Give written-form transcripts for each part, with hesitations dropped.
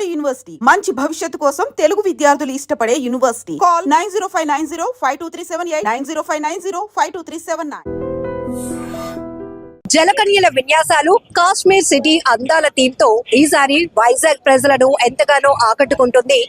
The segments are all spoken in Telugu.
విజయవాడ యూనివర్సిటీ మంచి భవిష్యత్తు కోసం తెలుగు విద్యార్థులు ఇష్టపడే యూనివర్సిటీ. కాల్ 9059052378 9059052379. జలకన్యల విన్యాసాలు, కాశ్మీర్ సిటీ అందాల థీమ్ తో ఈసారి వైజాగ్ ప్రజలను ఎంతగానో ఆకట్టుకుంటుంది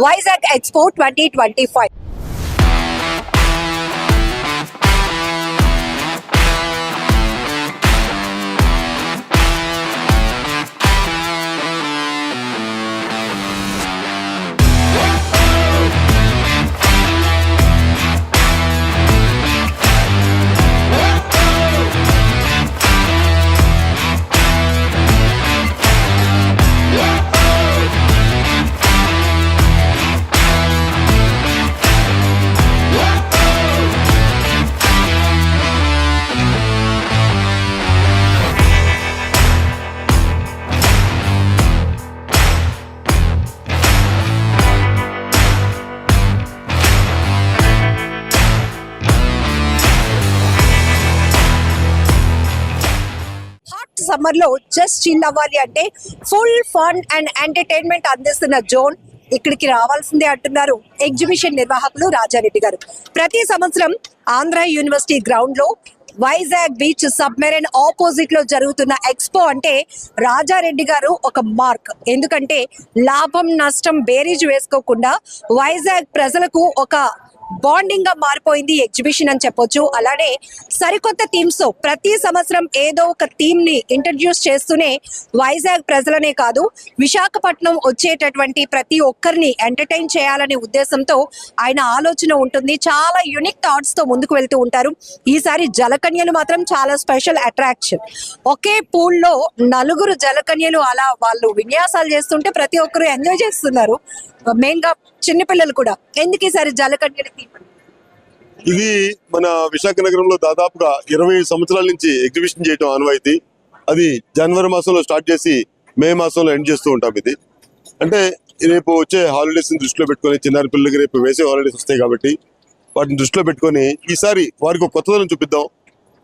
వైజాగ్ ఎక్స్పో 2025. సమ్మర్ లో జస్ట్ చిల్ అవ్వాలి అంటే ఫుల్ ఫన్ అండ్ ఎంటర్టైన్మెంట్ అందిస్తున్న జోన్ ఇక్కడికి రావాల్సిందే అంటున్నారు ఎగ్జిబిషన్ నిర్వాహకులు రాజారెడ్డి గారు. ప్రతి సంవత్సరం ఆంధ్ర యూనివర్సిటీ గ్రౌండ్ లో వైజాగ్ బీచ్ సబ్మెరైన్ ఆపోజిట్ లో జరుగుతున్న ఎక్స్పో అంటే రాజారెడ్డి గారు ఒక మార్క్. ఎందుకంటే లాభం నష్టం బేరీజ్ వేసుకోకుండా వైజాగ్ ప్రజలకు ఒక బాండింగ్ గా మారిపోయింది ఎగ్జిబిషన్ అని చెప్పొచ్చు. అలానే సరికొత్త థీమ్స్ తో ప్రతి సంవత్సరం ఏదో ఒక థీమ్ ని ఇంట్రడ్యూస్ చేస్తూనే వైజాగ్ ప్రజలనే కాదు విశాఖపట్నం వచ్చేటటువంటి ప్రతి ఒక్కరిని ఎంటర్టైన్ చేయాలనే ఉద్దేశంతో ఆయన ఆలోచన ఉంటుంది. చాలా యూనిక్ థాట్స్ తో ముందుకు వెళ్తూ ఉంటారు. ఈసారి జలకన్యలు మాత్రం చాలా స్పెషల్ అట్రాక్షన్. ఒకే పూల్ లో నలుగురు జలకన్యలు అలా వాళ్ళు విన్యాసాలు చేస్తుంటే ప్రతి ఒక్కరు ఎంజాయ్ చేస్తున్నారు. మెయిన్ గా చిన్నపిల్లలు కూడా. ఎందుకు ఈసారి జలకన్యలు థీమ్? ఇది మన విశాఖ నగరంలో దాదాపుగా 20 సంవత్సరాల నుంచి ఎగ్జిబిషన్ చేయడం ఆనవాయితీ. అది జనవరి మాసంలో స్టార్ట్ చేసి మే మాసంలో ఎండ్ చేస్తూ ఉంటాం. ఇది అంటే రేపు వచ్చే హాలిడేస్ ని దృష్టిలో పెట్టుకొని, చిన్నారి పిల్లలకి రేపు వేసే హాలిడేస్ వస్తాయి కాబట్టి వాటిని దృష్టిలో పెట్టుకొని ఈసారి వారికి ఒక కొత్తదనం చూపిద్దాం.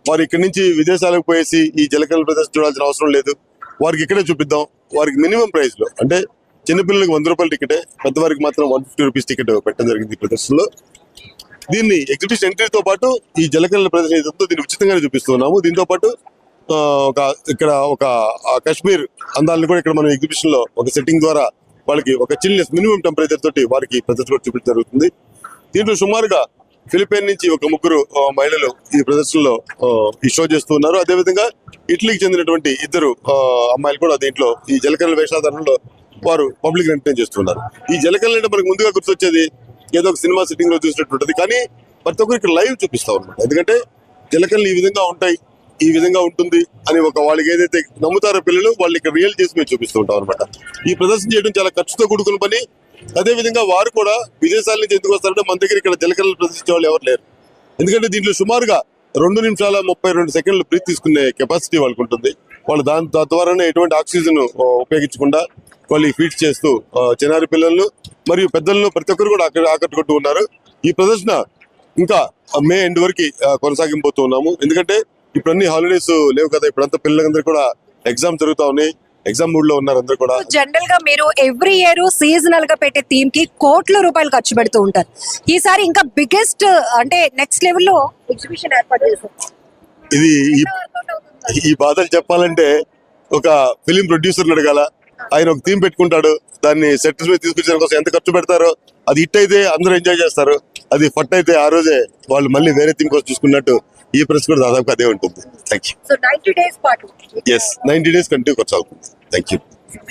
వారు ఇక్కడి నుంచి విదేశాలకు పోయేసి ఈ జలకన్యల ప్రదర్శన చూడాల్సిన అవసరం లేదు. వారికి ఇక్కడే చూపిద్దాం. వారికి మినిమం ప్రైస్ లో, అంటే చిన్నపిల్లలకి 100 రూపాయల టికెటే, పెద్దవారికి మాత్రం 150 రూపీస్ టికెట్ పెట్టడం జరిగింది ఈ ప్రదర్శనలో. దీన్ని ఎగ్జిబిషన్ ఎంట్రీతో పాటు ఈ జలకన్యల ప్రదర్శన ఏదంతో దీన్ని ఉచితంగానే చూపిస్తున్నాము. దీంతో పాటు ఇక్కడ ఒక కాశ్మీర్ అందాలను కూడా ఇక్కడ మనం ఎగ్జిబిషన్ లో ఒక సెట్టింగ్ ద్వారా వాళ్ళకి ఒక చిల్నెస్ మినిమం టెంపరేచర్ తోటి వారికి ప్రదర్శన కూడా చూపించడం జరుగుతుంది. దీంట్లో సుమారుగా ఫిలిపైన్ నుంచి ఒక 3 మహిళలు ఈ ప్రదర్శనలో ఈ షో చేస్తున్నారు. అదేవిధంగా ఇటలీకి చెందినటువంటి 2 అమ్మాయిలు కూడా దీంట్లో ఈ జలకన్యల వేషధారణలో వారు పబ్లిక్ ఎంటర్టైన్ చేస్తున్నారు. ఈ జలకన్యలు అంటే మనకు ముందుగా గుర్తొచ్చేది ఏదో ఒక సినిమా సెట్టింగ్ లో చూసినట్టుంటది, కానీ ప్రతి ఒక్కరు ఇక్కడ లైవ్ చూపిస్తాం అనమాట. ఎందుకంటే జలకన్యలు ఈ విధంగా ఉంటాయి, ఈ విధంగా ఉంటుంది అని ఒక వాళ్ళకి ఏదైతే నమ్ముతారో పిల్లలు, వాళ్ళు ఇక్కడ రియల్ చేసి మేము చూపిస్తూ ఉంటాం అనమాట. ఈ ప్రదర్శన చేయడం చాలా ఖర్చుతో కూడుకున్న పని. అదే విధంగా వారు కూడా విదేశాల నుంచి ఎందుకు వస్తారంటే మన దగ్గర ఇక్కడ జలకన్యలు ప్రదర్శించే వాళ్ళు ఎవరు లేరు. ఎందుకంటే దీంట్లో సుమారుగా 2 నిమిషాల 32 సెకండ్లు బ్రీత్ తీసుకునే కెపాసిటీ వాళ్ళకు ఉంటుంది. వాళ్ళు దాని ద్వారానే ఎటువంటి ఆక్సిజన్ ఉపయోగించకుండా వాళ్ళు ఫీడ్ చేస్తూ చిన్నారి పిల్లలను మరియు పెద్దలను ప్రతి ఒక్కరు కూడా ఆకట్టుకుంటూ ఉన్నారు. ఈ ప్రదర్శన ఇంకా మే ఎండ్ వరకు కొనసాగింపోతూ ఉన్నాము. ఎందుకంటే ఇప్పుడు అన్ని హాలిడేస్ లేవు కదా, ఇప్పుడంతా పిల్లలందరూ కూడా ఎగ్జామ్ జరుగుతా ఉన్నాయి, ఎగ్జామ్ మూడ్ లో ఉన్నారు అందరూ కూడా. జనరల్ గా మీరు ఎవ్రీ ఇయర్ సీజనల్ గా పెట్టే థీమ్ కి కోట్ల రూపాయలు ఖర్చు పెడుతూ ఉంటారు. ఈసారి ఇంకా బిగ్గెస్ట్ అంటే నెక్స్ట్ లెవెల్ లో ఎగ్జిబిషన్ ఏర్పాటు చేశారు. ఇది ఈ బాధలు చెప్పాలంటే ఒక ఫిలిం ప్రొడ్యూసర్ అడగాల. ఆయన ఒక థీమ్ పెట్టుకుంటాడు, దాన్ని సెట్ మీద తీసుకొచ్చే కోసం ఎంత ఖర్చు పెడతారో, అది హిట్ అయితే అందరూ ఎంజాయ్ చేస్తారు, అది ఫట్ అయితే ఆ రోజే వాళ్ళు మళ్ళీ వేరే థీమ్ కోసం చూసుకున్నట్టు ఈ ప్రెస్ కూడా దాదాపు అదే ఉంటుంది. Thank you. సో 90 days పాటు 90 days కంటిన్యూ కొనసాగుతుంది. Thank you.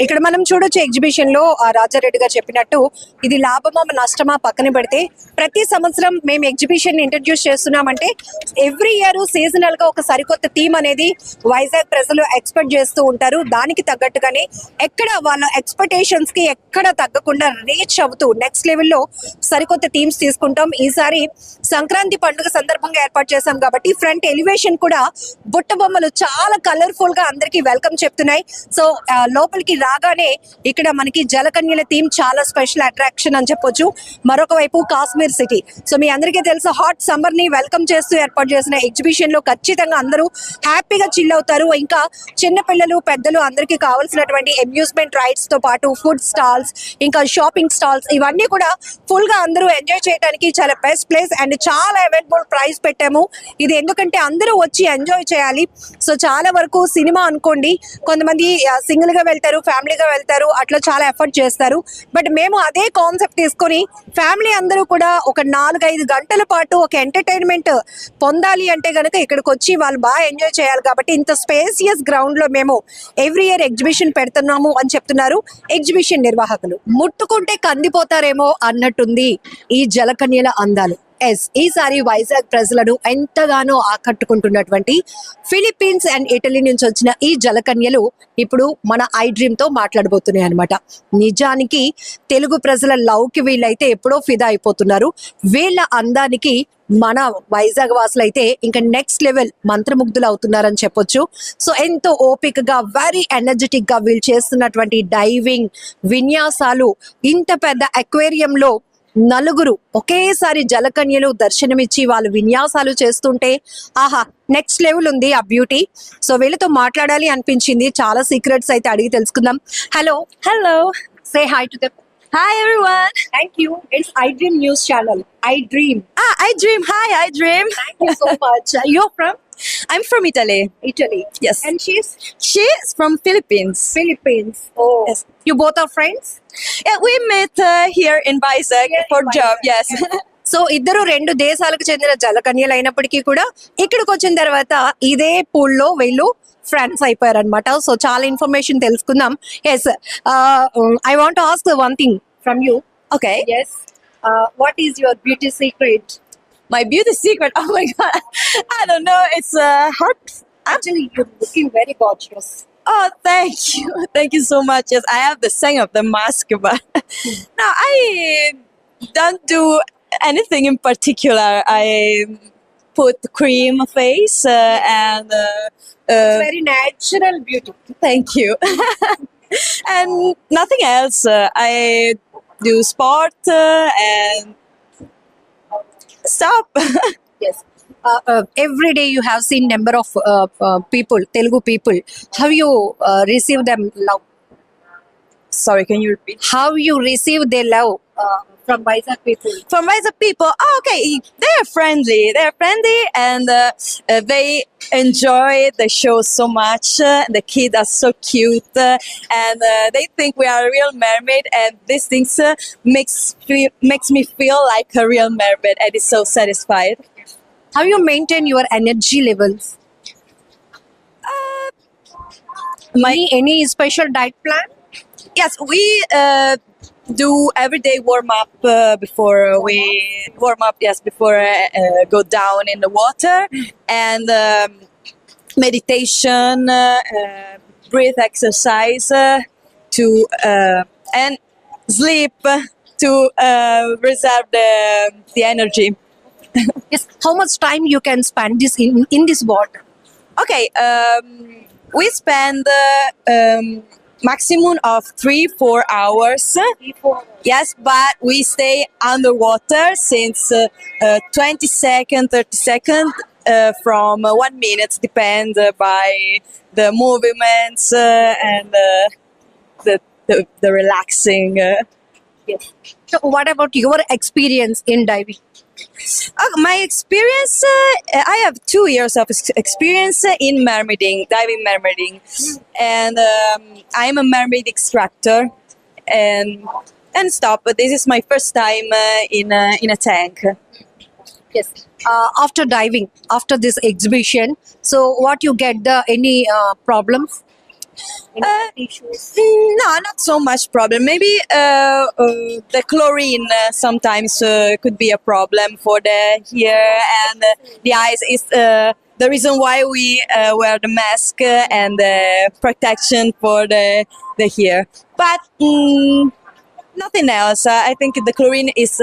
ఇక్కడ మనం చూడొచ్చు ఎగ్జిబిషన్ లో రాజారెడ్డి గారు చెప్పినట్టు ఇది లాభమా నష్టమా పక్కన పెడితే ప్రతి సంవత్సరం మేము ఎగ్జిబిషన్ ఇంట్రడ్యూస్ చేస్తున్నామంటే ఎవ్రీ ఇయర్ సీజనల్ గా ఒక సరికొత్త థీమ్ అనేది వైజాగ్ ప్రజలు ఎక్స్పెక్ట్ చేస్తూ ఉంటారు. దానికి తగ్గట్టుగానే ఎక్కడ వాళ్ళ ఎక్స్పెక్టేషన్స్ కి ఎక్కడ తగ్గకుండా రీచ్ అవుతూ నెక్స్ట్ లెవెల్లో సరికొత్త థీమ్స్ తీసుకుంటాం. ఈసారి సంక్రాంతి పండుగ సందర్భంగా ఏర్పాటు చేశాం కాబట్టి ఫ్రంట్ ఎలివేషన్ కూడా బుట్ట బొమ్మలు చాలా కలర్ఫుల్ గా అందరికి వెల్కమ్ చెప్తున్నాయి. సో లోపలికి ఇక్కడికి రాగానే ఇక్కడ మనకి జలకన్యల థీమ్ చాలా స్పెషల్ అట్రాక్షన్ అని చెప్పొచ్చు. మరొక వైపు కాశ్మీర్ సిటీ. సో మీ అందరికీ తెలుసు హాట్ సమ్మర్ ని వెల్కమ్ చేస్తూ ఏర్పాటు చేసిన ఎగ్జిబిషన్ లో ఖచ్చితంగా అందరూ హ్యాపీగా చిల్ అవుతారు. ఇంకా చిన్న పిల్లలు పెద్దలు అందరికీ కావాల్సినటువంటి అమ్యూజ్మెంట్ రైడ్స్ తో పాటు ఫుడ్ స్టాల్స్ ఇంకా షాపింగ్ స్టాల్స్ ఇవన్నీ కూడా ఫుల్ గా అందరూ ఎంజాయ్ చేయడానికి చాలా బెస్ట్ ప్లేస్ అండ్ చాలా అవైలబుల్ ప్రైస్ పెట్టాము. ఇది ఎందుకంటే అందరూ వచ్చి ఎంజాయ్ చేయాలి. సో చాలా వరకు సినిమా అనుకోండి, కొంతమంది సింగిల్ గా వెళ్తారు, ఫ్యామిలీగా వెళ్తారు, అట్లా చాలా ఎఫర్ట్ చేస్తారు. బట్ మేము అదే కాన్సెప్ట్ తీసుకొని ఫ్యామిలీ అందరూ కూడా ఒక 4-5 గంటల పాటు ఒక ఎంటర్టైన్మెంట్ పొందాలి అంటే గనుక ఇక్కడికి వచ్చి వాళ్ళు బాగా ఎంజాయ్ చేయాలి. కాబట్టి ఇంత స్పేసియస్ గ్రౌండ్ లో మేము ఎవ్రీ ఇయర్ ఎగ్జిబిషన్ పెడుతున్నాము అని చెప్తున్నారు ఎగ్జిబిషన్ నిర్వాహకులు. ముట్టుకుంటే కందిపోతారేమో అన్నట్టుంది ఈ జలకన్యల అందాలు. ఈసారి వైజాగ్ ప్రజలను ఎంతగానో ఆకట్టుకుంటున్నటువంటి ఫిలిప్పీన్స్ అండ్ ఇటలీ నుంచి వచ్చిన ఈ జలకన్యలు ఇప్పుడు మన ఐ డ్రీమ్ తో మాట్లాడబోతున్నాయి అనమాట. నిజానికి తెలుగు ప్రజల లవ్ కి వీళ్ళైతే ఎప్పుడో ఫిదా అయిపోతున్నారు. వీళ్ళ అందానికి మన వైజాగ్ వాసులు అయితే ఇంకా నెక్స్ట్ లెవెల్ మంత్రముగ్ధులు అవుతున్నారని చెప్పొచ్చు. సో ఎంతో ఓపికగా వెరీ ఎనర్జెటిక్ గా వీళ్ళు చేస్తున్నటువంటి డైవింగ్ విన్యాసాలు, ఇంత పెద్ద అక్వేరియంలో నలుగురు ఒకేసారి జలకన్యలు దర్శనమిచ్చి వాళ్ళు విన్యాసాలు చేస్తుంటే ఆహా నెక్స్ట్ లెవెల్ ఉంది ఆ బ్యూటీ. సో వీళ్ళతో మాట్లాడాలి అనిపించింది. చాలా సీక్రెట్స్ అయితే అడిగి తెలుసుకుందాం. Hello, say hi to them. Hi everyone. Thank you. It's I dream news channel. I dream. I dream. Hi, I dream. Thank you so much. You're from I'm from Italy. Italy. Yes. And she's She's from Philippines. Philippines. Oh, Yes. You both are friends. Yeah, we met here in Vizag Here in for job. Vizag. Yes. So ఇద్దరు 2 దేశాలకు చెందిన జలకన్యలు అయినప్పటికీ కూడా ఇక్కడికి వచ్చిన తర్వాత ఇదే పూల్ లో వీళ్ళు ఫ్రెండ్స్ అయిపోయారు అనమాట. సో చాలా ఇన్ఫర్మేషన్ తెలుసుకుందాం. Yes, I want ask one thing from you. Okay. Yes, what is your beauty secret? My beauty secret. Oh my god. I don't know. It's hard. Actually you looking very gorgeous. Oh, thank you. Thank you so much. Yes, I have the saying of the mask, but no, I don't do anything in particular. I put cream face and very natural beauty. thank you. And nothing else. I do sport and stop. Yes. Every day you have seen number of people, Telugu people. How you receive them love? Sorry, can you repeat? How you receive their love from Vizag people? From Vizag people, oh, okay, they're friendly. They're friendly and they enjoy the show so much. The kids are so cute and they think we are a real mermaid, and these things makes me feel like a real mermaid, and it's so satisfied. How you maintain your energy levels? Any special diet plan? Yes, we do everyday warm up before we warm up. Yes, before go down in the water, and meditation, breath exercise to and sleep to reserve the energy. Yes. How much time you can spend this in this water? Okay, we spend maximum of 3-4 hours. Yes, but we stay underwater since 20 seconds, 30 seconds, from 1 minute, depend by the movements and the relaxing. Yes. So what about your experience in diving? My experience, I have 2 years of experience in mermaiding, diving mermaiding, and I'm a mermaid extractor, and stop. But this is my first time in a tank. Yes. After diving, after this exhibition, so what you get any problems? Issues? No, not so much problem. Maybe the chlorine sometimes could be a problem for the hair and the eyes. Is the reason why we wear the mask and the protection for the hair. But nothing else. I think the chlorine is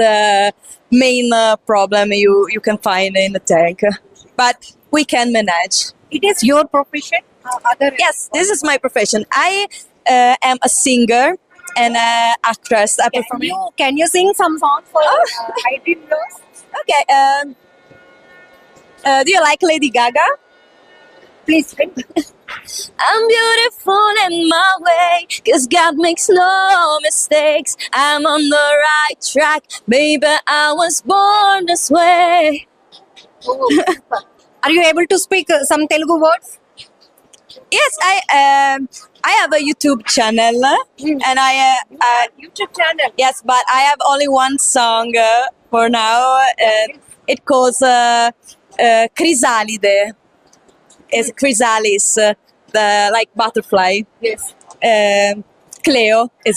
main problem you can find in the tank. But we can manage. It is your profession? Yes, this is my profession. I am a singer and actress. I perform. Can you sing some song for I Dream Rose? Okay. Do you like Lady Gaga? Please sing. I'm beautiful in my way, 'cause God makes no mistakes. I'm on the right track, baby. I was born this way. Are you able to speak some Telugu words? Yes, I have a YouTube channel, and YouTube channel. yes, but I have only one song for now. It calls Chrysalide. It's chrysalis, the like butterfly. Yes. Cleo is